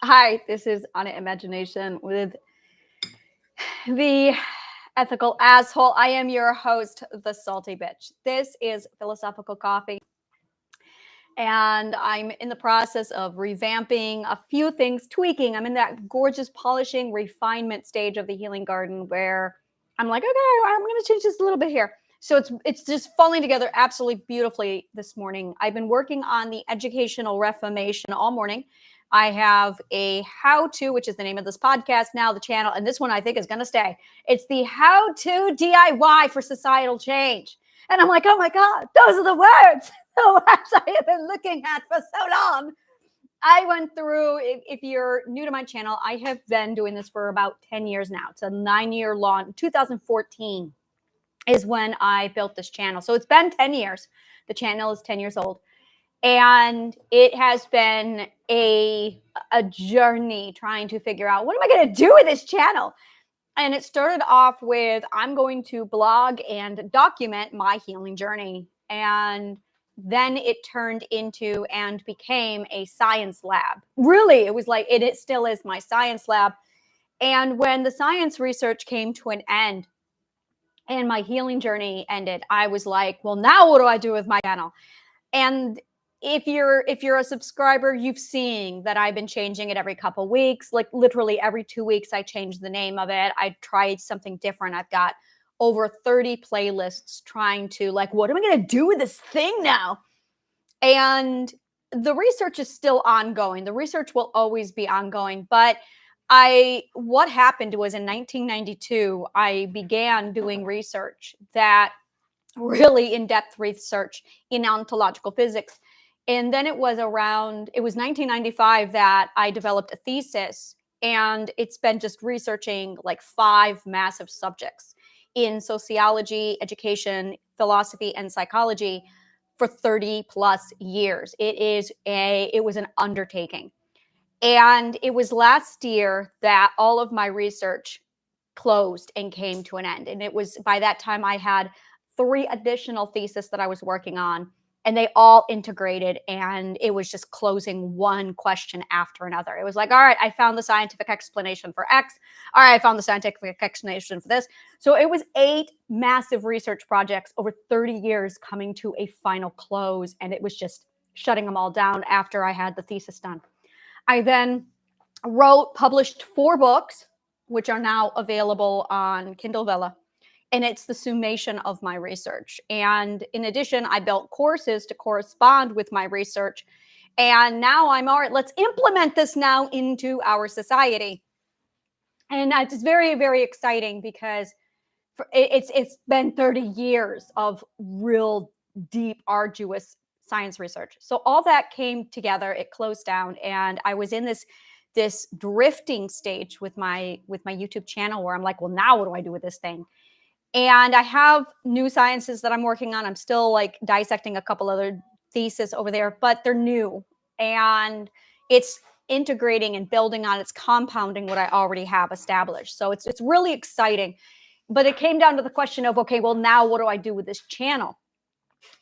Hi, this is Anna Imagination with the ethical asshole. I am your host, the salty bitch. This is Philosophical Coffee, and I'm in the process of revamping a few things, tweaking. I'm in that gorgeous polishing refinement stage of the healing garden where I'm like, okay, I'm going to change this a little bit here. So it's just falling together absolutely beautifully this morning. I've been working on the educational reformation all morning. I have a how-to, which is the name of this podcast now, the channel, and this one I think is going to stay. It's the how-to DIY for societal change. And I'm like, oh my God, those are the words. The words I have been looking at for so long. I went through, if you're new to my channel, I have been doing this for about 10 years now. It's a 9-year long, 2014 is when I built this channel. So it's been 10 years. The channel is 10 years old. And it has been a journey trying to figure out, what am I going to do with this channel? And it started off with, I'm going to blog and document my healing journey. And then it turned into and became a science lab. Really, it was like, it still is my science lab. And when the science research came to an end and my healing journey ended, I was like, well, now what do I do with my channel? And if you're a subscriber, you've seen that I've been changing it every couple weeks, like literally every 2 weeks, I change the name of it. I tried something different. I've got over 30 playlists trying to like, what am I going to do with this thing now? And the research is still ongoing. The research will always be ongoing. But what happened was in 1992, I began doing research that really in-depth research in ontological physics. And then it was 1995 that I developed a thesis, and it's been just researching like 5 massive subjects in sociology, education, philosophy, and psychology for 30 plus years. It was an undertaking. And it was last year that all of my research closed and came to an end. And it was by that time I had 3 additional theses that I was working on, and they all integrated, and it was just closing one question after another. It was like, all right, I found the scientific explanation for X. All right, I found the scientific explanation for this. So it was 8 massive research projects over 30 years coming to a final close, and it was just shutting them all down after I had the thesis done. I then published 4 books, which are now available on Kindle Vella. And it's the summation of my research. And in addition, I built courses to correspond with my research. And now I'm all right, let's implement this now into our society. And it's very, very exciting because it's been 30 years of real deep, arduous science research. So all that came together, it closed down, and I was in this drifting stage with my YouTube channel where I'm like, well, now what do I do with this thing? And I have new sciences that I'm working on. I'm still like dissecting a couple other theses over there, but they're new. And it's integrating and building on, it's compounding what I already have established. So it's really exciting. But it came down to the question of, okay, well, now what do I do with this channel?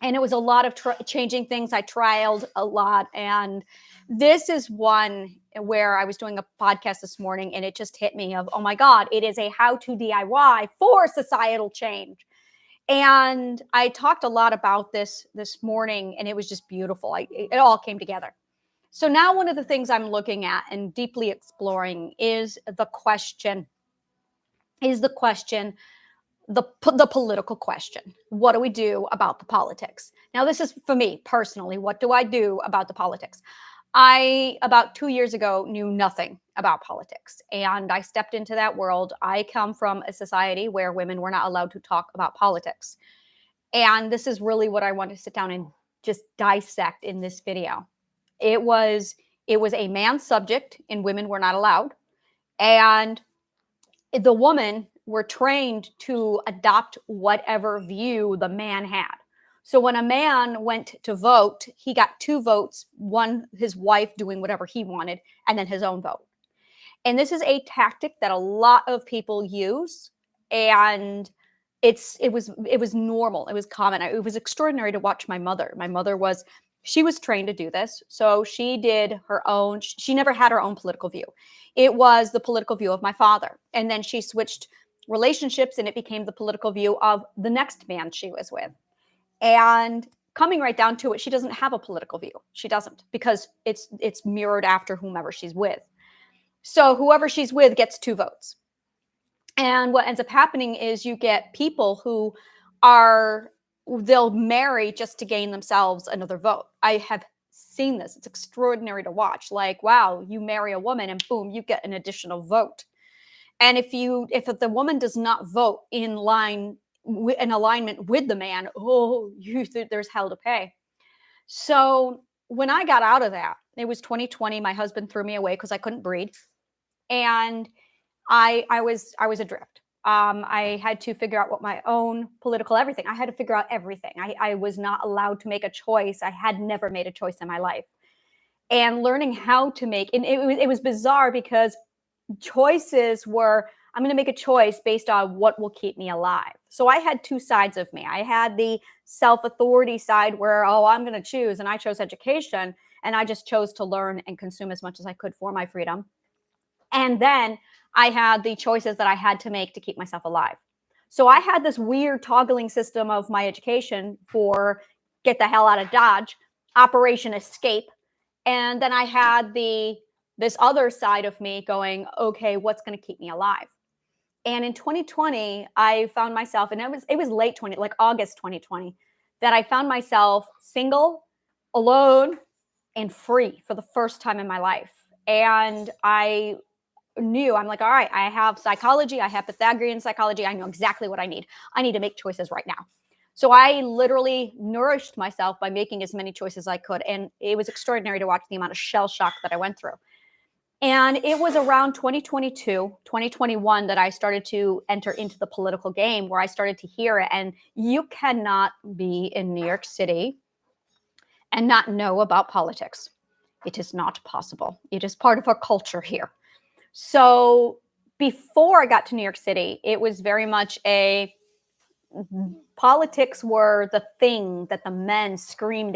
And it was a lot of changing things. I trialed a lot. And this is one where I was doing a podcast this morning, and it just hit me of, oh my God, it is a how-to DIY for societal change. And I talked a lot about this morning, and it was just beautiful. It all came together. So now one of the things I'm looking at and deeply exploring is the political question. What do we do about the politics? Now, this is for me personally. What do I do about the politics? I, about 2 years ago, knew nothing about politics, and I stepped into that world. I come from a society where women were not allowed to talk about politics. And this is really what I want to sit down and just dissect in this video. It was a man's subject, and women were not allowed. And the woman were trained to adopt whatever view the man had. So when a man went to vote, he got 2 votes, one, his wife doing whatever he wanted, and then his own vote. And this is a tactic that a lot of people use. And it was normal. It was common. It was extraordinary to watch my mother. My mother was She was trained to do this. So she did her own, she never had her own political view. It was the political view of my father. And then she switched relationships and it became the political view of the next man she was with. And coming right down to it, she doesn't have a political view. She doesn't, because it's mirrored after whomever she's with. So whoever she's with gets 2 votes. And what ends up happening is you get people who they'll marry just to gain themselves another vote. I have seen this. It's extraordinary to watch. Like, wow, you marry a woman and boom, you get an additional vote. And if the woman does not vote in alignment with the man, there's hell to pay. So when I got out of that, it was 2020. My husband threw me away because I couldn't breed, and I was adrift. I had to figure out what my own political everything. I had to figure out everything. I was not allowed to make a choice. I had never made a choice in my life, and learning how to make, and it was bizarre because choices were, I'm going to make a choice based on what will keep me alive. So I had 2 sides of me. I had the self-authority side where, oh, I'm going to choose, and I chose education, and I just chose to learn and consume as much as I could for my freedom. And then I had the choices that I had to make to keep myself alive. So I had this weird toggling system of my education for get the hell out of Dodge, Operation Escape. And then I had this other side of me going, okay, what's going to keep me alive? And in 2020, I found myself, and it was late 20, like August 2020, that I found myself single, alone, and free for the first time in my life. And I knew, I'm like, all right, I have psychology, I have Pythagorean psychology, I know exactly what I need. I need to make choices right now. So I literally nourished myself by making as many choices as I could. And it was extraordinary to watch the amount of shell shock that I went through. And it was around 2022, 2021 that I started to enter into the political game, where I started to hear it. And you cannot be in New York City and not know about politics. It is not possible. It is part of our culture here. So before I got to New York City, it was very much politics were the thing that the men screamed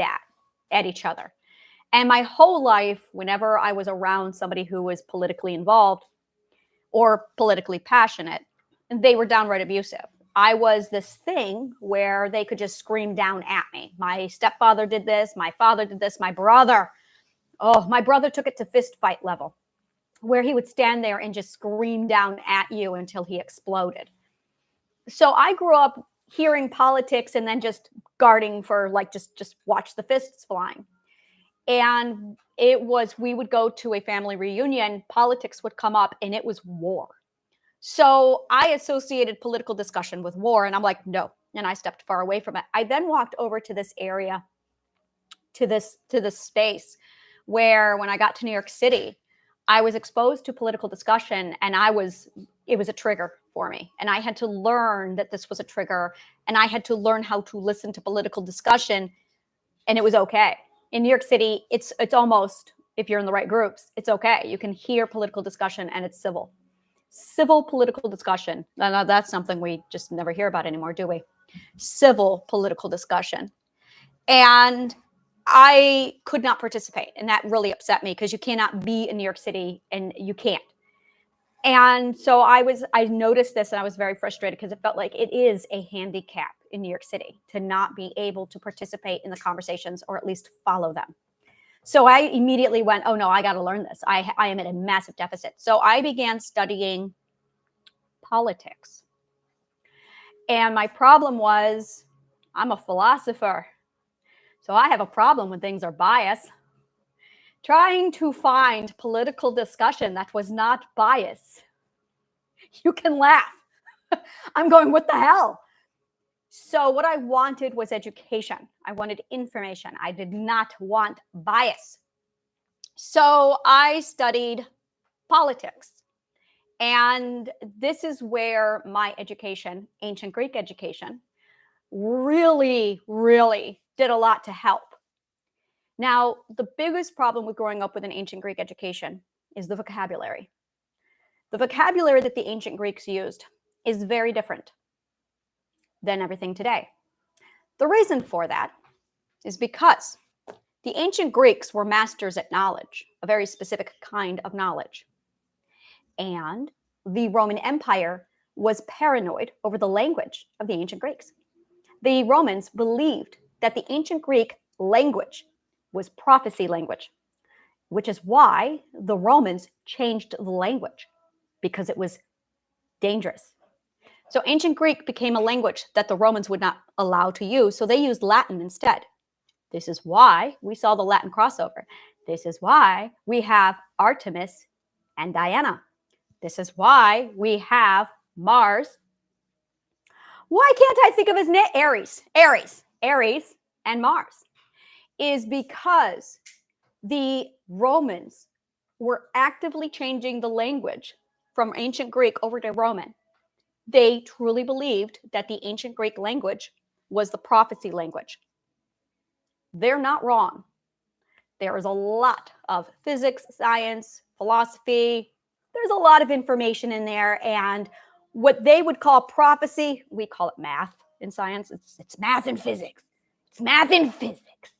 at each other. And my whole life, whenever I was around somebody who was politically involved or politically passionate, they were downright abusive. I was this thing where they could just scream down at me. My stepfather did this. My father did this. My brother took it to fist fight level, where he would stand there and just scream down at you until he exploded. So I grew up hearing politics and then just guarding for like, just watch the fists flying. And we would go to a family reunion, politics would come up, and it was war. So I associated political discussion with war, and I'm like, no. And I stepped far away from it. I then walked over to this area, to this space where when I got to New York City, I was exposed to political discussion, and it was a trigger for me. And I had to learn that this was a trigger, and I had to learn how to listen to political discussion, and it was okay. In New York City, it's almost, if you're in the right groups, it's okay. You can hear political discussion and it's civil. Civil political discussion. Now, that's something we just never hear about anymore, do we? Civil political discussion. And I could not participate. And that really upset me because you cannot be in New York City and you can't. And so I noticed this and I was very frustrated because it felt like it is a handicap in New York City to not be able to participate in the conversations or at least follow them. So I immediately went, oh no, I got to learn this. I am at a massive deficit. So I began studying politics. And my problem was, I'm a philosopher. So I have a problem when things are biased. Trying to find political discussion that was not biased. You can laugh. I'm going, what the hell? So what I wanted was education. I wanted information. I did not want bias. So I studied politics. And this is where my education, ancient Greek education, really, really did a lot to help. Now, the biggest problem with growing up with an ancient Greek education is the vocabulary. The vocabulary that the ancient Greeks used is very different than everything today. The reason for that is because The ancient Greeks were masters at knowledge, a very specific kind of knowledge. And the Roman Empire was paranoid over the language of the ancient Greeks. The Romans believed that the ancient Greek language was prophecy language, which is why the Romans changed the language, because it was dangerous. So ancient Greek became a language that the Romans would not allow to use, so they used Latin instead. This is why we saw the Latin crossover. This is why we have Artemis and Diana. This is why we have Mars. Why can't I think of his name? Aries and Mars is because the Romans were actively changing the language from ancient Greek over to Roman. They truly believed that the ancient Greek language was the prophecy language. They're not wrong. There is a lot of physics, science, philosophy. There's a lot of information in there. And what they would call prophecy, we call it math in science. It's math and physics. It's math and physics.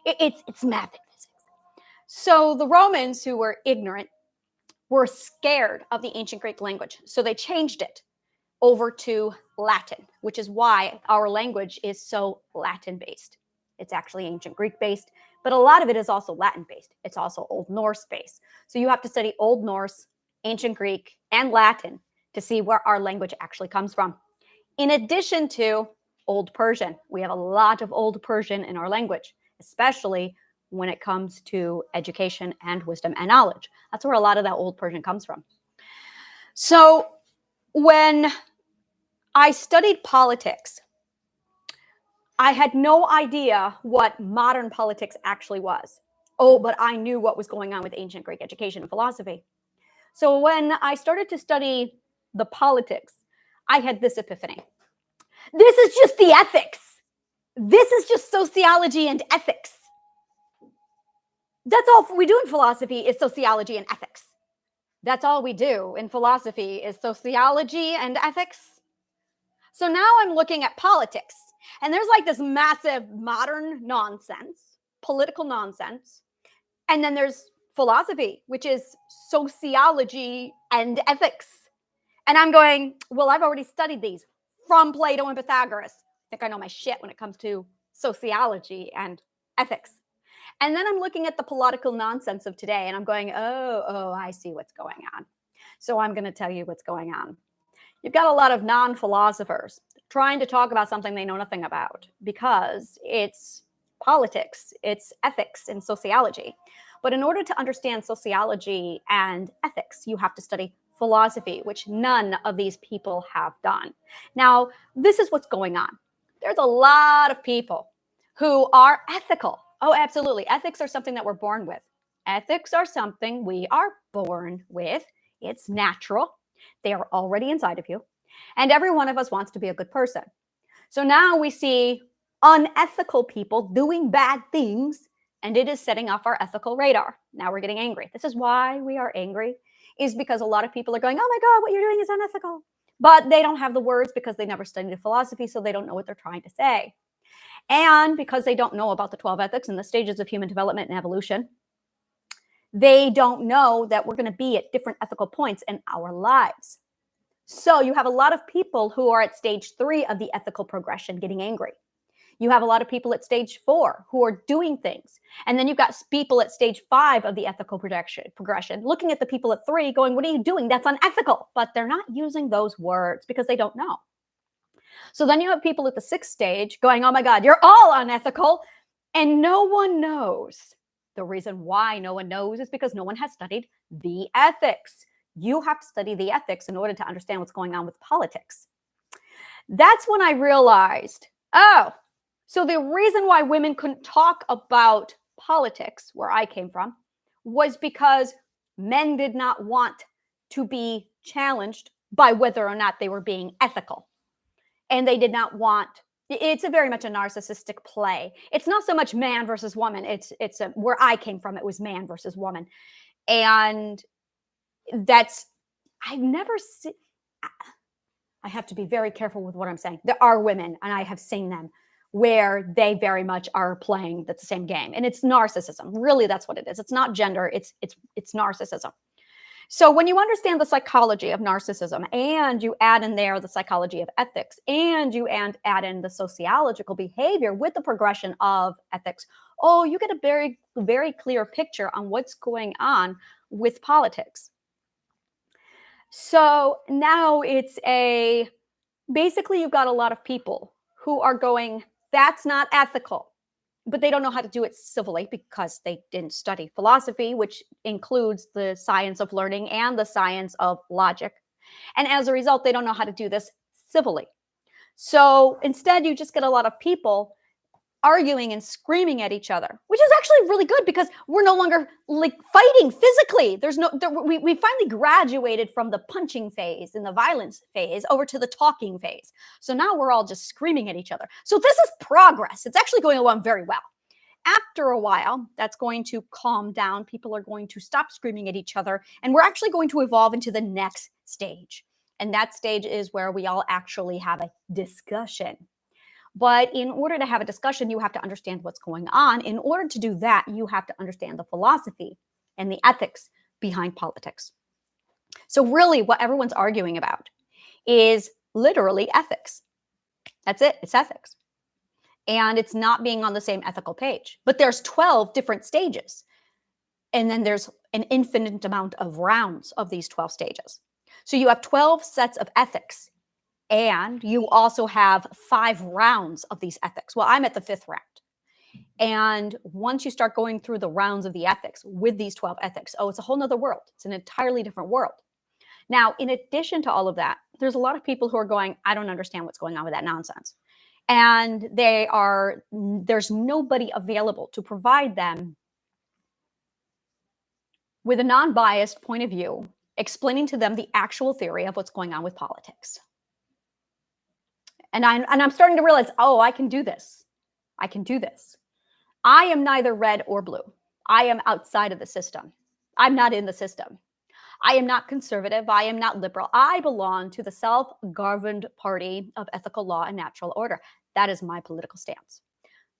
It's math and physics. So the Romans, who were ignorant, were scared of the ancient Greek language. So they changed it over to Latin, which is why our language is so Latin-based. It's actually ancient Greek-based, but a lot of it is also Latin-based. It's also Old Norse-based. So you have to study Old Norse, ancient Greek, and Latin to see where our language actually comes from. In addition to Old Persian, we have a lot of Old Persian in our language, especially when it comes to education and wisdom and knowledge. That's where a lot of that Old Persian comes from. So when I studied politics, I had no idea what modern politics actually was. Oh, but I knew what was going on with ancient Greek education and philosophy. So when I started to study the politics, I had this epiphany. This is just the ethics. This is just sociology and ethics. That's all we do in philosophy is sociology and ethics. That's all we do in philosophy is sociology and ethics. So now I'm looking at politics, and there's like this massive modern nonsense, political nonsense, and then there's philosophy, which is sociology and ethics. And I'm going, well, I've already studied these from Plato and Pythagoras. I think I know my shit when it comes to sociology and ethics. And then I'm looking at the political nonsense of today, and I'm going, oh, I see what's going on. So I'm going to tell you what's going on. You've got a lot of non-philosophers trying to talk about something they know nothing about because it's politics, it's ethics and sociology. But in order to understand sociology and ethics, you have to study philosophy, which none of these people have done. Now, this is what's going on. There's a lot of people who are ethical. Oh, absolutely. Ethics are something that we're born with. Ethics are something we are born with. It's natural. They are already inside of you. And every one of us wants to be a good person. So now we see unethical people doing bad things, and it is setting off our ethical radar. Now we're getting angry. This is why we are angry, is because a lot of people are going, oh my God, what you're doing is unethical. But they don't have the words because they never studied philosophy, so they don't know what they're trying to say. And because they don't know about the 12 ethics and the stages of human development and evolution, they don't know that we're going to be at different ethical points in our lives. So you have a lot of people who are at stage 3 of the ethical progression getting angry. You have a lot of people at stage 4 who are doing things. And then you've got people at stage 5 of the ethical progression looking at the people at 3 going, what are you doing? That's unethical. But they're not using those words because they don't know. So then you have people at the 6th stage going, oh my God, you're all unethical. And no one knows. The reason why no one knows is because no one has studied the ethics. You have to study the ethics in order to understand what's going on with politics. That's when I realized, oh, so the reason why women couldn't talk about politics, where I came from, was because men did not want to be challenged by whether or not they were being ethical. And they did not want, it's a very much a narcissistic play. It's not so much man versus woman. It's where I came from, it was man versus woman. And that's, I've never seen, I have to be very careful with what I'm saying. There are women, and I have seen them, where they very much are playing the same game. And it's narcissism. Really, that's what it is. It's not gender, it's narcissism. So when you understand the psychology of narcissism and you add in there the psychology of ethics and you add in the sociological behavior with the progression of ethics, oh, you get a very, very clear picture on what's going on with politics. So now basically you've got a lot of people who are going, that's not ethical. But they don't know how to do it civilly because they didn't study philosophy, which includes the science of learning and the science of logic. And as a result, they don't know how to do this civilly. So instead, you just get a lot of people arguing and screaming at each other, which is actually really good because we're no longer like fighting physically. We finally graduated from the punching phase and the violence phase over to the talking phase. So now we're all just screaming at each other. So this is progress. It's actually going along very well. After a while, that's going to calm down. People are going to stop screaming at each other, and we're actually going to evolve into the next stage. And that stage is where we all actually have a discussion. But in order to have a discussion, you have to understand what's going on. In order to do that, you have to understand the philosophy and the ethics behind politics. So really what everyone's arguing about is literally ethics. That's it. It's ethics. And it's not being on the same ethical page. But there's 12 different stages. And then there's an infinite amount of rounds of these 12 stages. So you have 12 sets of ethics. And you also have 5 rounds of these ethics. Well, I'm at the 5th round. And once you start going through the rounds of the ethics with these 12 ethics, oh, it's a whole nother world. It's an entirely different world. Now, in addition to all of that, there's a lot of people who are going, I don't understand what's going on with that nonsense. And there's nobody available to provide them with a non-biased point of view, explaining to them the actual theory of what's going on with politics. And I'm starting to realize, oh, I can do this. I can do this. I am neither red or blue. I am outside of the system. I'm not in the system. I am not conservative. I am not liberal. I belong to the self-governed party of ethical law and natural order. That is my political stance.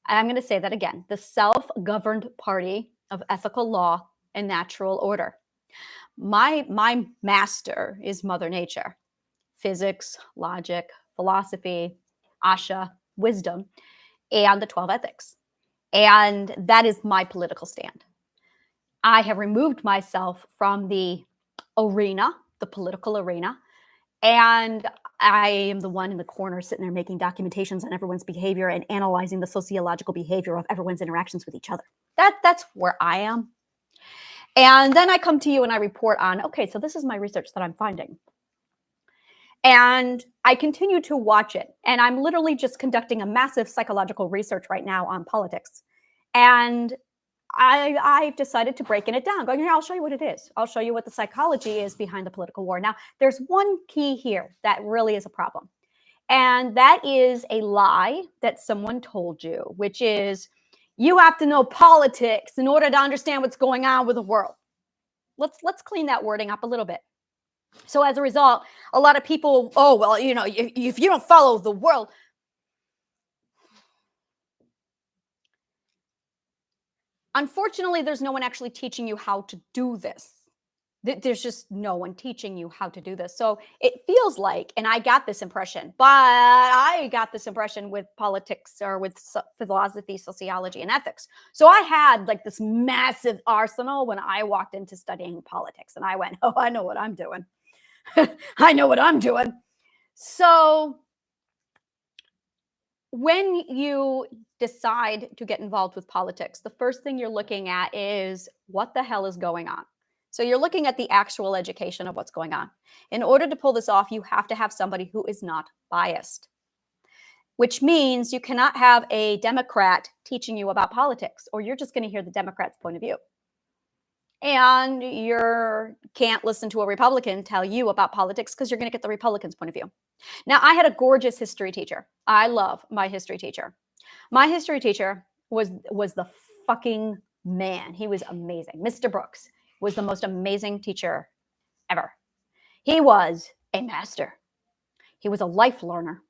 I'm going to say that again. The self-governed party of ethical law and natural order. My master is Mother Nature. Physics, logic, philosophy, Asha, wisdom, and the 12 ethics. And that is my political stand. I have removed myself from the arena, the political arena, and I am the one in the corner sitting there making documentations on everyone's behavior and analyzing the sociological behavior of everyone's interactions with each other. That's where I am. And then I come to you and I report on, okay, so this is my research that I'm finding. And I continue to watch it. And I'm literally just conducting a massive psychological research right now on politics. And I've decided to break it down. Going, here, I'll show you what it is. I'll show you what the psychology is behind the political war. Now, there's one key here that really is a problem. And that is a lie that someone told you, which is you have to know politics in order to understand what's going on with the world. Let's clean that wording up a little bit. So as a result, a lot of people, oh, well, you know, if you don't follow the world. Unfortunately, there's no one actually teaching you how to do this. There's just no one teaching you how to do this. So it feels like, and I got this impression, but I got this impression with politics or with philosophy, sociology, and ethics. So I had like this massive arsenal when I walked into studying politics, and I went, oh, I know what I'm doing. I know what I'm doing. So when you decide to get involved with politics, the first thing you're looking at is what the hell is going on. So you're looking at the actual education of what's going on. In order to pull this off, you have to have somebody who is not biased, which means you cannot have a Democrat teaching you about politics, or you're just going to hear the Democrat's point of view. And you can't listen to a Republican tell you about politics because you're going to get the Republican's point of view. Now, I had a gorgeous history teacher. I love my history teacher. My history teacher was the fucking man. He was amazing. Mr. Brooks was the most amazing teacher ever. He was a master. He was a life learner.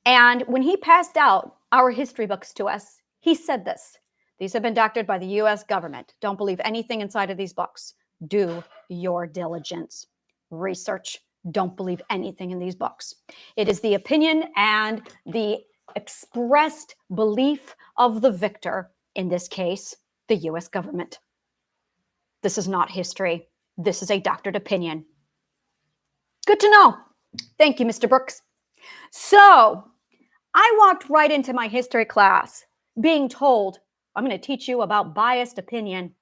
And when he passed out, our history books to us. He said this. These have been doctored by the US government. Don't believe anything inside of these books. Do your diligence. Research. Don't believe anything in these books. It is the opinion and the expressed belief of the victor, in this case, the US government. This is not history. This is a doctored opinion. Good to know. Thank you, Mr. Brooks. So I walked right into my history class being told, I'm going to teach you about biased opinion.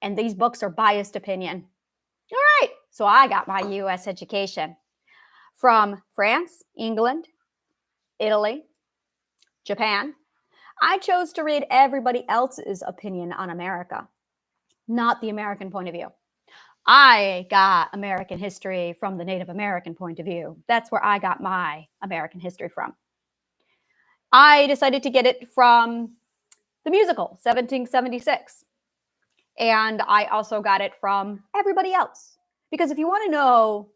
And these books are biased opinion. All right. So I got my US education from France, England, Italy, Japan. I chose to read everybody else's opinion on America, not the American point of view. I got American history from the Native American point of view. That's where I got my American history from. I decided to get it from the musical, 1776. And I also got it from everybody else. Because if you want to know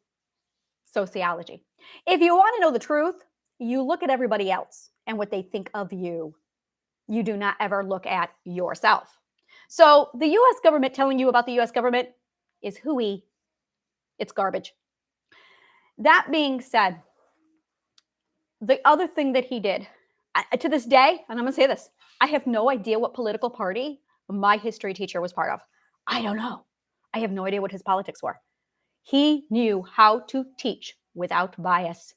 sociology, if you want to know the truth, you look at everybody else and what they think of you. You do not ever look at yourself. So the US government telling you about the US government is hooey. It's garbage. That being said, the other thing that he did, to this day, and I'm going to say this, I have no idea what political party my history teacher was part of. I don't know. I have no idea what his politics were. He knew how to teach without bias.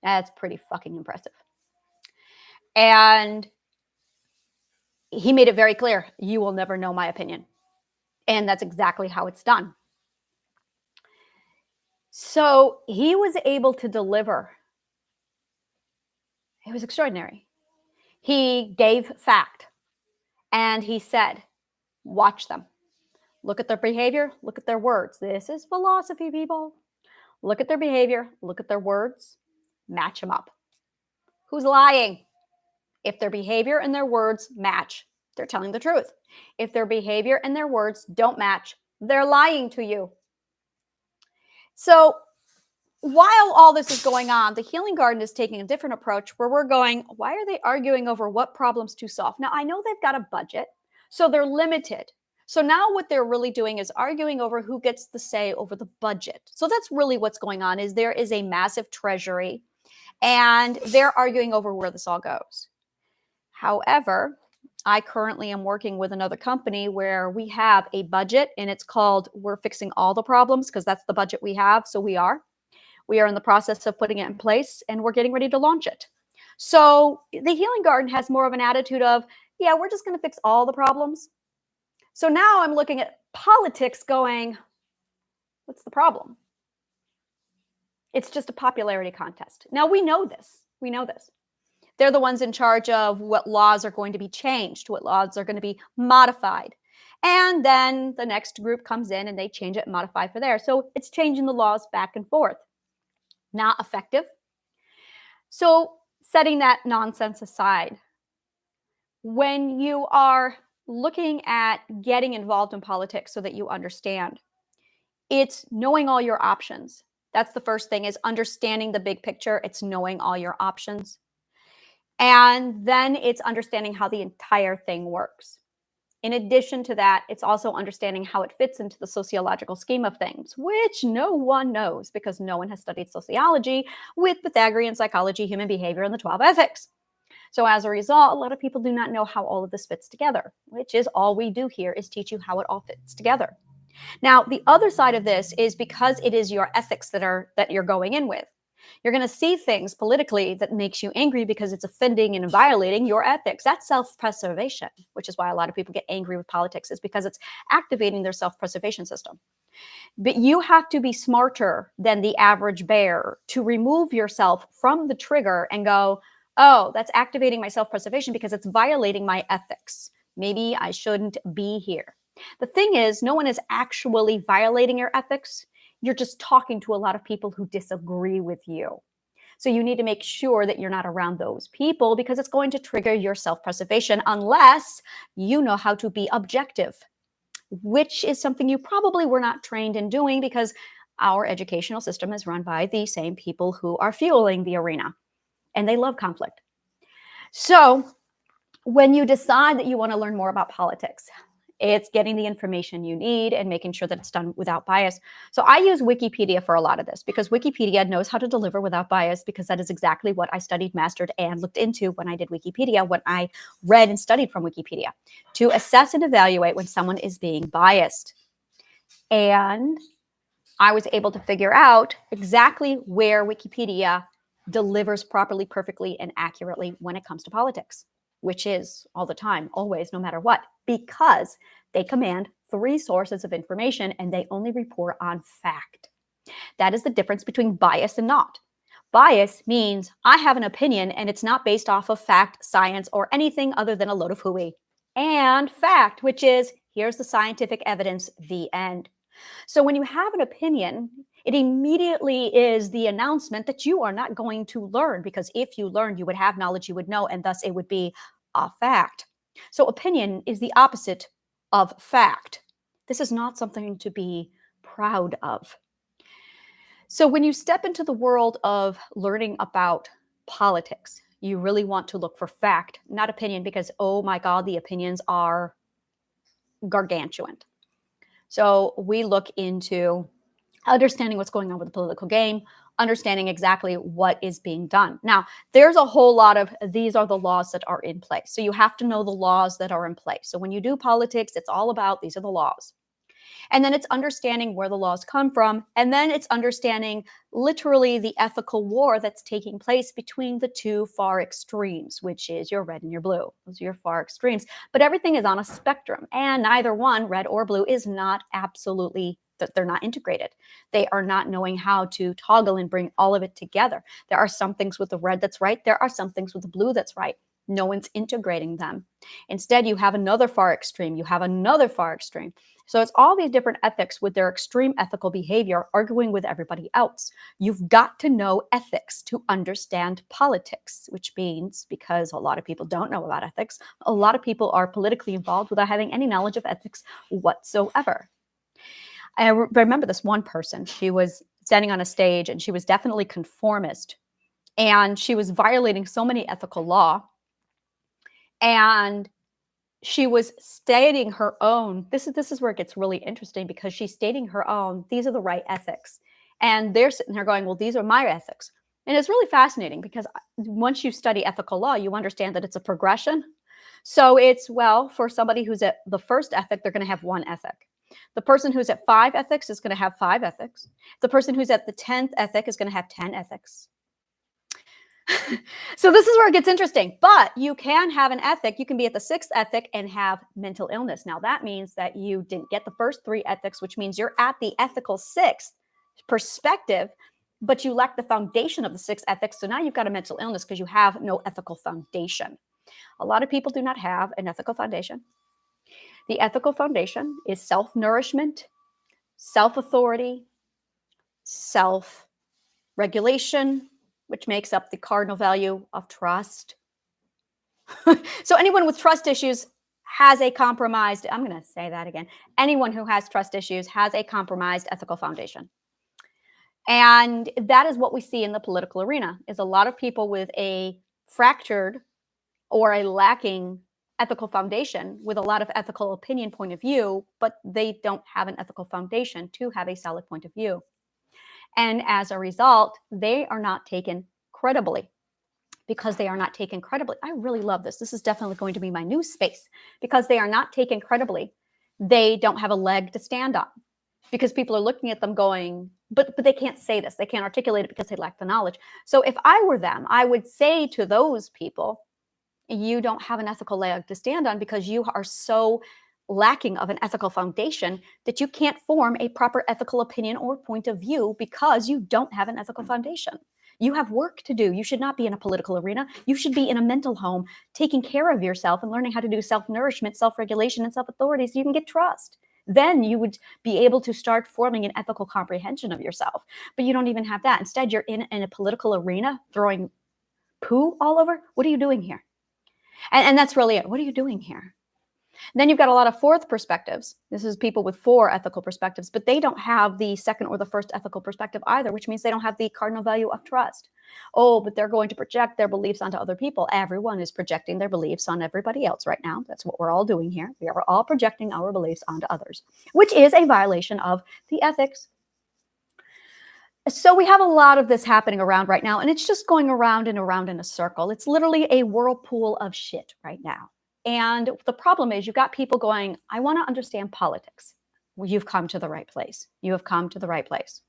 That's pretty fucking impressive. And he made it very clear, you will never know my opinion. And that's exactly how it's done. So he was able to deliver. It was extraordinary. He gave fact. And he said, watch them. Look at their behavior. Look at their words. This is philosophy, people. Look at their behavior. Look at their words. Match them up. Who's lying? If their behavior and their words match, they're telling the truth. If their behavior and their words don't match, they're lying to you. So while all this is going on, the Healing Garden is taking a different approach where we're going, why are they arguing over what problems to solve? Now, I know they've got a budget, so they're limited. So now what they're really doing is arguing over who gets the say over the budget. So that's really what's going on, is there is a massive treasury, and they're arguing over where this all goes. However, I currently am working with another company where we have a budget, and it's called We're Fixing All the Problems, because that's the budget we have. So we are in the process of putting it in place, and we're getting ready to launch it. So the Healing Garden has more of an attitude of, yeah, we're just going to fix all the problems. So now I'm looking at politics going, what's the problem? It's just a popularity contest. Now we know this. We know this. They're the ones in charge of what laws are going to be changed, what laws are going to be modified. And then the next group comes in and they change it and modify for there. So it's changing the laws back and forth. Not effective. So setting that nonsense aside, when you are looking at getting involved in politics so that you understand, it's knowing all your options. That's the first thing, is understanding the big picture. It's knowing all your options. And then it's understanding how the entire thing works. In addition to that, it's also understanding how it fits into the sociological scheme of things, which no one knows because no one has studied sociology with Pythagorean psychology, human behavior, and the 12 ethics. So as a result, a lot of people do not know how all of this fits together, which is all we do here, is teach you how it all fits together. Now, the other side of this is, because it is your ethics that you're going in with, you're going to see things politically that makes you angry because it's offending and violating your ethics. That's self-preservation, which is why a lot of people get angry with politics, is because it's activating their self-preservation system. But you have to be smarter than the average bear to remove yourself from the trigger and go, oh, that's activating my self-preservation because it's violating my ethics. Maybe I shouldn't be here. The thing is, no one is actually violating your ethics. You're just talking to a lot of people who disagree with you. So you need to make sure that you're not around those people, because it's going to trigger your self-preservation unless you know how to be objective, which is something you probably were not trained in doing, because our educational system is run by the same people who are fueling the arena, and they love conflict. So when you decide that you want to learn more about politics, it's getting the information you need and making sure that it's done without bias. So I use Wikipedia for a lot of this because Wikipedia knows how to deliver without bias, because that is exactly what I studied, mastered, and looked into when I did Wikipedia, when I read and studied from Wikipedia, to assess and evaluate when someone is being biased. And I was able to figure out exactly where Wikipedia delivers properly, perfectly, and accurately when it comes to politics, which is all the time, always, no matter what, because they command 3 sources of information and they only report on fact. That is the difference between bias and not. Bias means I have an opinion and it's not based off of fact, science, or anything other than a load of hooey. And fact, which is here's the scientific evidence, the end. So when you have an opinion, it immediately is the announcement that you are not going to learn, because if you learned, you would have knowledge, you would know, and thus it would be a fact. So opinion is the opposite of fact. This is not something to be proud of. So when you step into the world of learning about politics, you really want to look for fact, not opinion, because, oh my God, the opinions are gargantuan. So we look into understanding what's going on with the political game, understanding exactly what is being done. Now, there's a whole lot of these are the laws that are in place. So you have to know the laws that are in place. So when you do politics, it's all about these are the laws. And then it's understanding where the laws come from. And then it's understanding literally the ethical war that's taking place between the 2 far extremes, which is your red and your blue. Those are your far extremes. But everything is on a spectrum, and neither one, red or blue, is not absolutely that they're not integrated. They are not knowing how to toggle and bring all of it together. There are some things with the red that's right. There are some things with the blue that's right. No one's integrating them. Instead, you have another far extreme. You have another far extreme. So it's all these different ethics with their extreme ethical behavior arguing with everybody else. You've got to know ethics to understand politics, which means, because a lot of people don't know about ethics, a lot of people are politically involved without having any knowledge of ethics whatsoever. I remember this one person. She was standing on a stage and she was definitely conformist, and she was violating so many ethical law. And she was stating her own, this is where it gets really interesting, because she's stating her own, these are the right ethics. And they're sitting there going, well, these are my ethics. And it's really fascinating, because once you study ethical law, you understand that it's a progression. So it's, well, for somebody who's at the first ethic, they're going to have 1 ethic. The person who's at 5 ethics is going to have 5 ethics. The person who's at the 10th ethic is going to have 10 ethics. So this is where it gets interesting. But you can have an ethic. You can be at the 6th ethic and have mental illness. Now, that means that you didn't get the first 3 ethics, which means you're at the ethical 6th perspective, but you lack the foundation of the 6th ethics. So now you've got a mental illness because you have no ethical foundation. A lot of people do not have an ethical foundation. The ethical foundation is self-nourishment, self-authority, self-regulation, which makes up the cardinal value of trust. So anyone with trust issues has a compromised, I'm going to say that again. Anyone who has trust issues has a compromised ethical foundation. And that is what we see in the political arena, is a lot of people with a fractured or a lacking ethical foundation with a lot of ethical opinion point of view, but they don't have an ethical foundation to have a solid point of view. And as a result, they are not taken credibly. Because they are not taken credibly. I really love this. This is definitely going to be my new space. Because they are not taken credibly, they don't have a leg to stand on. Because people are looking at them going, but they can't say this. They can't articulate it because they lack the knowledge. So if I were them, I would say to those people, you don't have an ethical leg to stand on because you are so lacking of an ethical foundation that you can't form a proper ethical opinion or point of view because you don't have an ethical foundation. You have work to do. You should not be in a political arena. You should be in a mental home, taking care of yourself and learning how to do self-nourishment, self-regulation, and self-authority so you can get trust. Then you would be able to start forming an ethical comprehension of yourself. But you don't even have that. Instead, you're in a political arena throwing poo all over. What are you doing here? And that's really it. What are you doing here? Then you've got a lot of fourth perspectives. This is people with 4 ethical perspectives, but they don't have the second or the first ethical perspective either, which means they don't have the cardinal value of trust. Oh, but they're going to project their beliefs onto other people. Everyone is projecting their beliefs on everybody else right now. That's what we're all doing here. We are all projecting our beliefs onto others, which is a violation of the ethics. So we have a lot of this happening around right now, and it's just going around and around in a circle. It's literally a whirlpool of shit right now. And the problem is you've got people going, I want to understand politics. Well, you've come to the right place. You have come to the right place.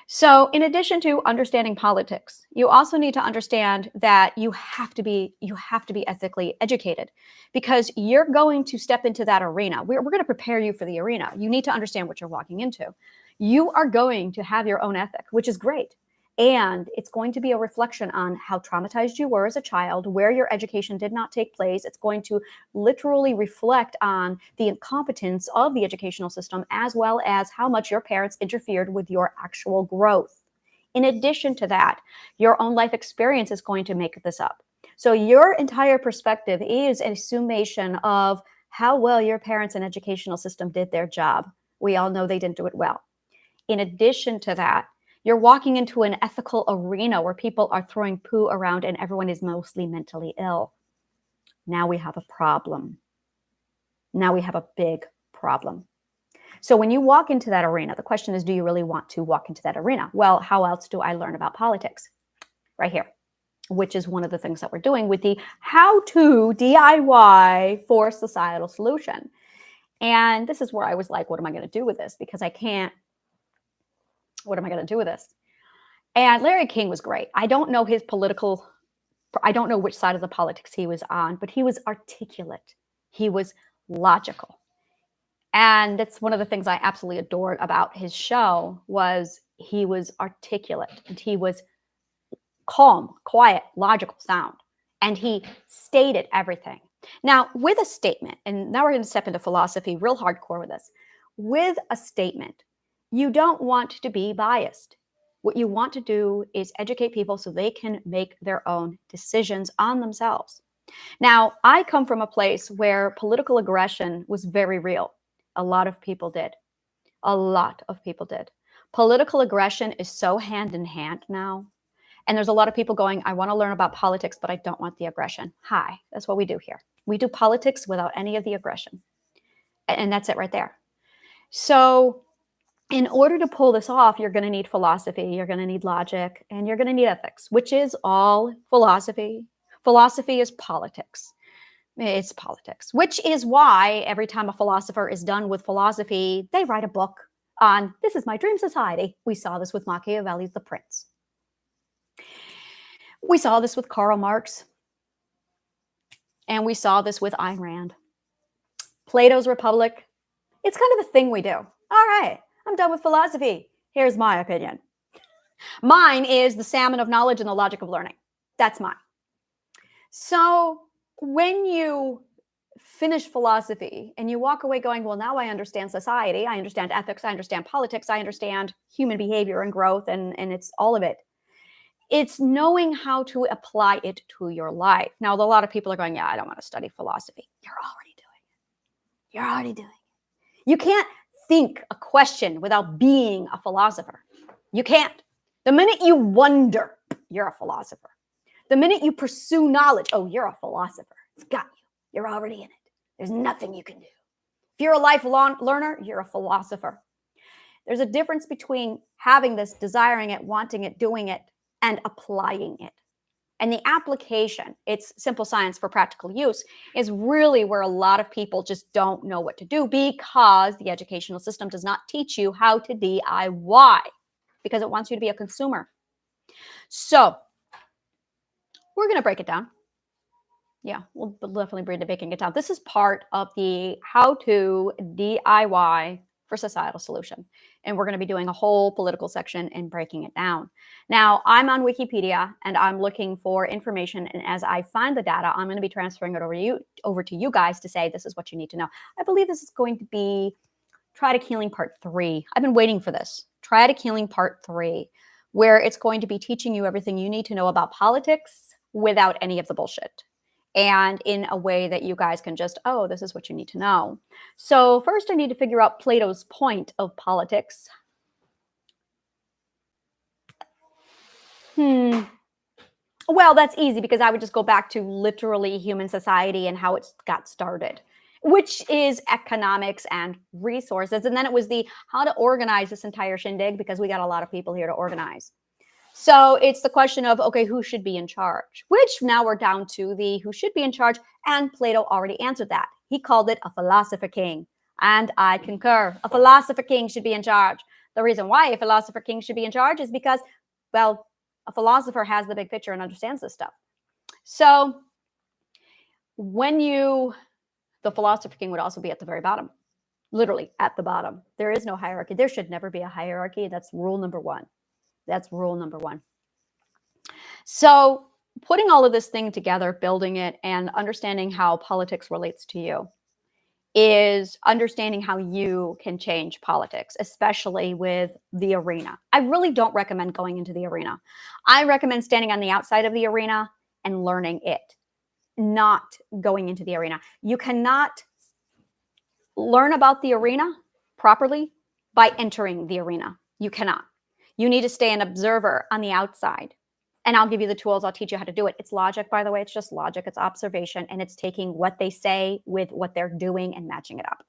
So in addition to understanding politics, you also need to understand that you have to be ethically educated, because you're going to step into that arena. We're going to prepare you for the arena. You need to understand what you're walking into. You are going to have your own ethic, which is great. And it's going to be a reflection on how traumatized you were as a child, where your education did not take place. It's going to literally reflect on the incompetence of the educational system, as well as how much your parents interfered with your actual growth. In addition to that, your own life experience is going to make this up. So your entire perspective is a summation of how well your parents and educational system did their job. We all know they didn't do it well. In addition to that, you're walking into an ethical arena where people are throwing poo around and everyone is mostly mentally ill. Now we have a problem. Now we have a big problem. So when you walk into that arena, the question is, do you really want to walk into that arena? Well, how else do I learn about politics? Right here, which is one of the things that we're doing with the how-to DIY for societal solution. And this is where I was like, what am I going to do with this? Because I can't. What am I going to do with this? And Larry King was great. I don't know which side of the politics he was on, but he was articulate. He was logical. And that's one of the things I absolutely adored about his show was he was articulate and he was calm, quiet, logical sound. And he stated everything. Now, with a statement, and now we're going to step into philosophy real hardcore with this. With a statement, you don't want to be biased. What you want to do is educate people so they can make their own decisions on themselves. Now, I come from a place where political aggression was very real. A lot of people did. A lot of people did. Political aggression is so hand in hand now. And there's a lot of people going, I want to learn about politics, but I don't want the aggression. Hi, that's what we do here. We do politics without any of the aggression. And that's it right there. So in order to pull this off, you're going to need philosophy, you're going to need logic, and you're going to need ethics, which is all philosophy. Philosophy is politics. It's politics, which is why every time a philosopher is done with philosophy, they write a book on, this is my dream society. We saw this with Machiavelli's The Prince. We saw this with Karl Marx. And we saw this with Ayn Rand. Plato's Republic. It's kind of a thing we do. All right. I'm done with philosophy. Here's my opinion. Mine is the salmon of knowledge and the logic of learning. That's mine. So when you finish philosophy and you walk away going, well, now I understand society, I understand ethics, I understand politics, I understand human behavior and growth, and it's all of it. It's knowing how to apply it to your life. Now, a lot of people are going, yeah, I don't want to study philosophy. You're already doing it. You're already doing it. You can't think a question without being a philosopher. You can't. The minute you wonder, you're a philosopher. The minute you pursue knowledge, oh, you're a philosopher. It's got you. You're already in it. There's nothing you can do. If you're a lifelong learner, you're a philosopher. There's a difference between having this, desiring it, wanting it, doing it, and applying it. And the application, it's simple science for practical use, is really where a lot of people just don't know what to do because the educational system does not teach you how to DIY because it wants you to be a consumer. So we're going to break it down. Yeah, we'll definitely be breaking it down. This is part of the how to DIY for societal solution. And we're going to be doing a whole political section and breaking it down. Now, I'm on Wikipedia and I'm looking for information. And as I find the data, I'm going to be transferring it over to you guys to say, this is what you need to know. I believe this is going to be Triadic Healing Part 3. I've been waiting for this. Triadic Healing Part 3, where it's going to be teaching you everything you need to know about politics without any of the bullshit. and in a way that you guys can just, oh, this is what you need to know. So first I need to figure out Plato's point of politics. Well, that's easy because I would just go back to literally human society and how it got started, which is economics and resources. And then it was the how to organize this entire shindig, because we got a lot of people here to organize. So it's the question of, okay, who should be in charge? Which now we're down to the who should be in charge. And Plato already answered that. He called it a philosopher king. And I concur. A philosopher king should be in charge. The reason why a philosopher king should be in charge is because, well, a philosopher has the big picture and understands this stuff. So the philosopher king would also be at the very bottom, literally at the bottom. There is no hierarchy. There should never be a hierarchy. That's rule number one. That's rule number one. So putting all of this thing together, building it, and understanding how politics relates to you is understanding how you can change politics, especially with the arena. I really don't recommend going into the arena. I recommend standing on the outside of the arena and learning it, not going into the arena. You cannot learn about the arena properly by entering the arena. You cannot. You need to stay an observer on the outside. And I'll give you the tools. I'll teach you how to do it. It's logic, by the way. It's just logic. It's observation. And it's taking what they say with what they're doing and matching it up.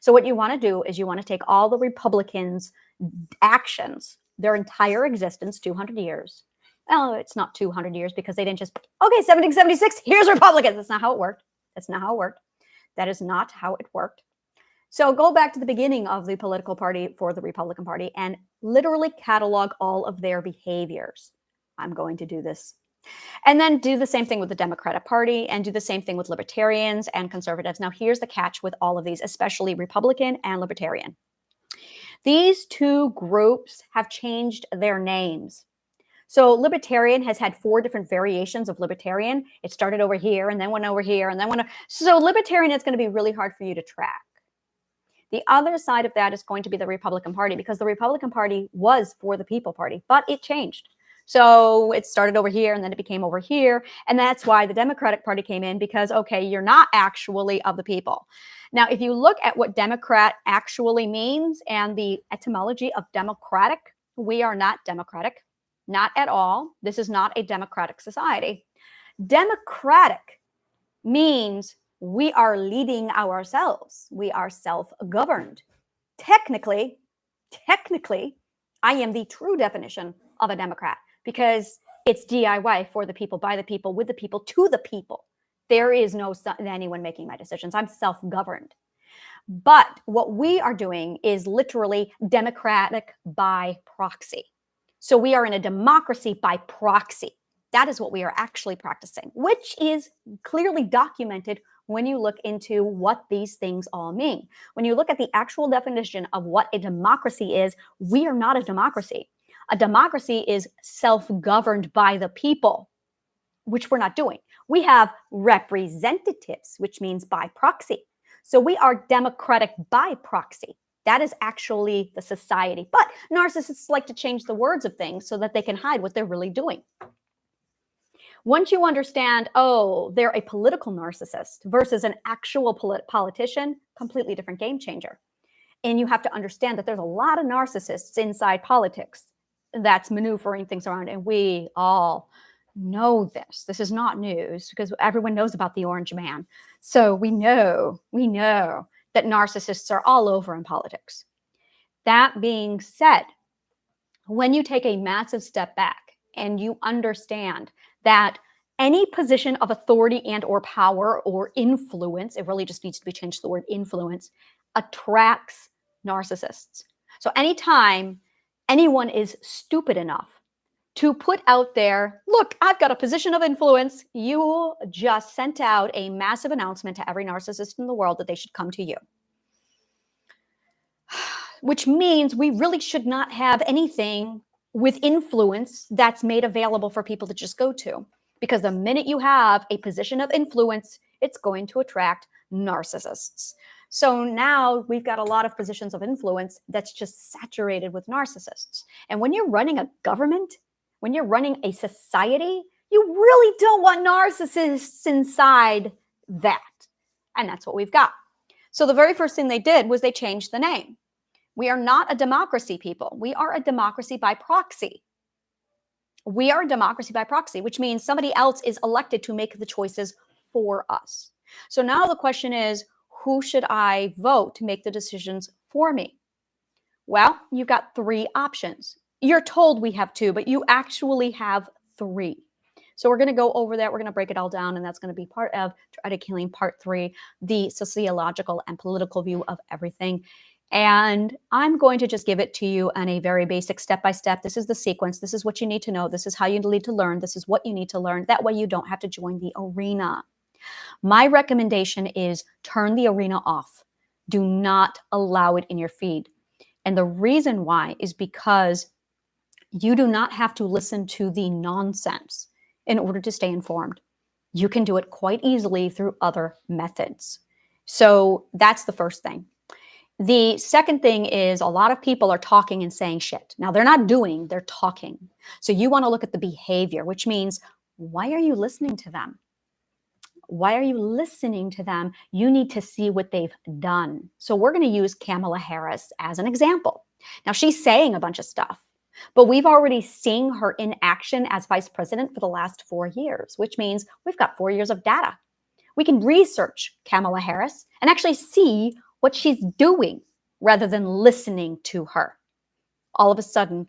So what you want to do is you want to take all the Republicans' actions, their entire existence, 200 years. Well, it's not 200 years because they didn't just, okay, 1776, here's Republicans. That's not how it worked. That's not how it worked. That is not how it worked. So go back to the beginning of the political party for the Republican Party and literally catalog all of their behaviors. I'm going to do this. And then do the same thing with the Democratic Party and do the same thing with libertarians and conservatives. Now, here's the catch with all of these, especially Republican and libertarian. These two groups have changed their names. So libertarian has had 4 different variations of libertarian. It started over here and then went over here and then went. So libertarian is going to be really hard for you to track. The other side of that is going to be the Republican Party, because the Republican Party was for the people party, but it changed. So it started over here and then it became over here. And that's why the Democratic Party came in, because, okay, you're not actually of the people. Now, if you look at what Democrat actually means and the etymology of democratic, we are not democratic, not at all. This is not a democratic society. Democratic means we are leading ourselves. We are self-governed. Technically, I am the true definition of a Democrat, because it's DIY, for the people, by the people, with the people, to the people. There is no anyone making my decisions. I'm self-governed. But what we are doing is literally democratic by proxy. So we are in a democracy by proxy. That is what we are actually practicing, which is clearly documented when you look into what these things all mean. When you look at the actual definition of what a democracy is, we are not a democracy. A democracy is self-governed by the people, which we're not doing. We have representatives, which means by proxy. So we are democratic by proxy. That is actually the society. But narcissists like to change the words of things so that they can hide what they're really doing. Once you understand, oh, they're a political narcissist versus an actual politician, completely different game changer. And you have to understand that there's a lot of narcissists inside politics that's maneuvering things around. And we all know this. This is not news, because everyone knows about the orange man. So we know that narcissists are all over in politics. That being said, when you take a massive step back and you understand that any position of authority and or power or influence, it really just needs to be changed to the word influence, attracts narcissists. So anytime anyone is stupid enough to put out there, look, I've got a position of influence, you just sent out a massive announcement to every narcissist in the world that they should come to you. Which means we really should not have anything with influence that's made available for people to just go to. Because the minute you have a position of influence, it's going to attract narcissists. So now we've got a lot of positions of influence that's just saturated with narcissists. And when you're running a government, when you're running a society, You really don't want narcissists inside that. And that's what we've got. So the very first thing they did was they changed the name. We are not a democracy, people. We are a democracy by proxy. We are a democracy by proxy, which means somebody else is elected to make the choices for us. So now the question is, who should I vote to make the decisions for me? Well, you've got three options. You're told we have two, but you actually have three. So we're going to go over that. We're going to break it all down, and that's going to be part of Try to Killing Part 3, the sociological and political view of everything. And I'm going to just give it to you on a very basic step-by-step. This is the sequence. This is what you need to know. This is how you need to learn. This is what you need to learn. That way you don't have to join the arena. My recommendation is turn the arena off. Do not allow it in your feed. And the reason why is because you do not have to listen to the nonsense in order to stay informed. You can do it quite easily through other methods. So that's the first thing. The second thing is a lot of people are talking and saying shit. Now they're not doing, they're talking. So you want to look at the behavior, which means, why are you listening to them? Why are you listening to them? You need to see what they've done. So we're going to use Kamala Harris as an example. Now she's saying a bunch of stuff, but we've already seen her in action as vice president for the last 4 years, which means we've got 4 years of data. We can research Kamala Harris and actually see what she's doing rather than listening to her. All of a sudden,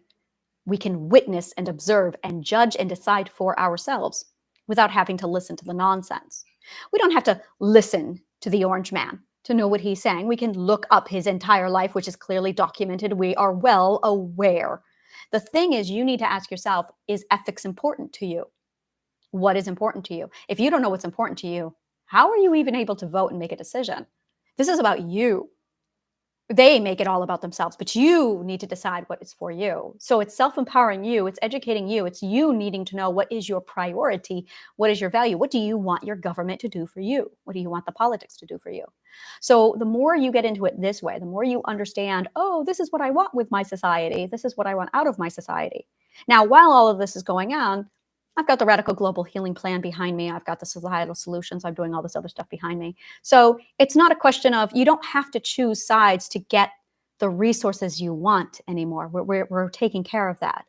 we can witness and observe and judge and decide for ourselves without having to listen to the nonsense. We don't have to listen to the orange man to know what he's saying. We can look up his entire life, which is clearly documented. We are well aware. The thing is, you need to ask yourself, is ethics important to you? What is important to you? If you don't know what's important to you, how are you even able to vote and make a decision? This is about you. They make it all about themselves, but you need to decide what is for you. So it's self-empowering you, it's educating you, it's you needing to know what is your priority, what is your value, what do you want your government to do for you? What do you want the politics to do for you? So the more you get into it this way, the more you understand, oh, this is what I want with my society, this is what I want out of my society. Now, while all of this is going on, I've got the Radical Global Healing Plan behind me. I've got the societal solutions. I'm doing all this other stuff behind me. So it's not a question of, you don't have to choose sides to get the resources you want anymore. We're taking care of that.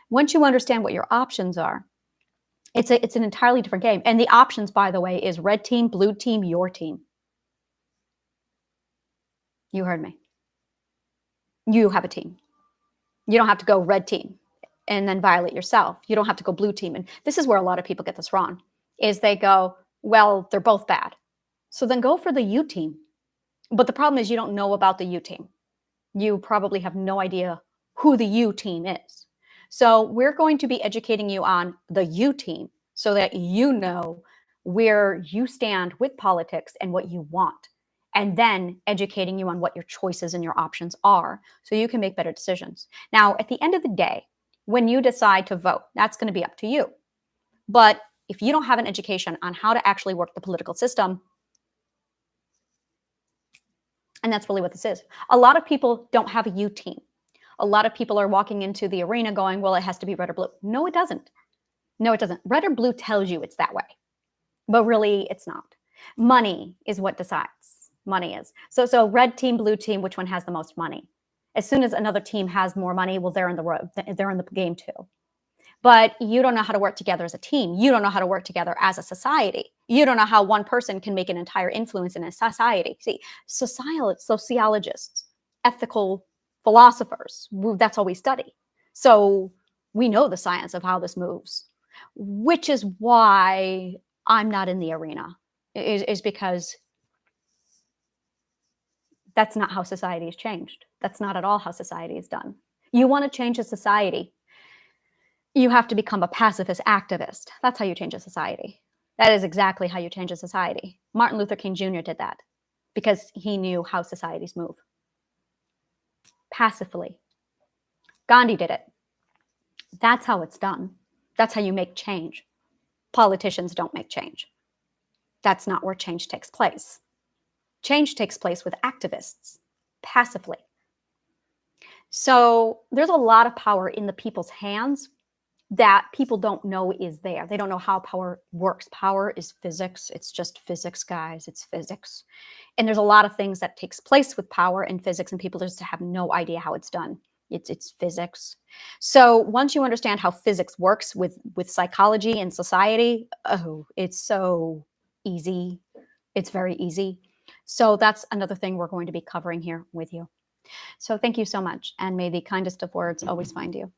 Once you understand what your options are, it's an entirely different game. And the options, by the way, is red team, blue team, your team. You heard me. You have a team. You don't have to go red team and then violate yourself. You don't have to go blue team. And this is where a lot of people get this wrong, is they go, well, they're both bad. So then go for the U team. But the problem is you don't know about the U team. You probably have no idea who the U team is. So we're going to be educating you on the U team so that you know where you stand with politics and what you want, and then educating you on what your choices and your options are so you can make better decisions. Now, at the end of the day, when you decide to vote, that's going to be up to you. But if you don't have an education on how to actually work the political system, and that's really what this is. A lot of people don't have a U team. A lot of people are walking into the arena going, well, it has to be red or blue. No, it doesn't. No, it doesn't. Red or blue tells you it's that way, but really it's not. Money is what decides. Money is. So red team, blue team, which one has the most money? As soon as another team has more money, well, they're in the game too. But you don't know how to work together as a team. You don't know how to work together as a society. You don't know how one person can make an entire influence in a society. See, sociologists, ethical philosophers, that's all we study. So we know the science of how this moves, which is why I'm not in the arena, is because that's not how society is changed. That's not at all how society is done. You want to change a society, you have to become a pacifist activist. That's how you change a society. That is exactly how you change a society. Martin Luther King Jr. did that because he knew how societies move. Passively. Gandhi did it. That's how it's done. That's how you make change. Politicians don't make change. That's not where change takes place. Change takes place with activists, passively. So there's a lot of power in the people's hands, that people don't know is there. They don't know how power works. Power is physics. It's just physics, guys. It's physics. And there's a lot of things that takes place with power and physics, and people just have no idea how it's done. It's physics. So once you understand how physics works with psychology and society, oh, it's so easy. It's very easy. So that's another thing we're going to be covering here with you. So thank you so much, and may the kindest of words always find you.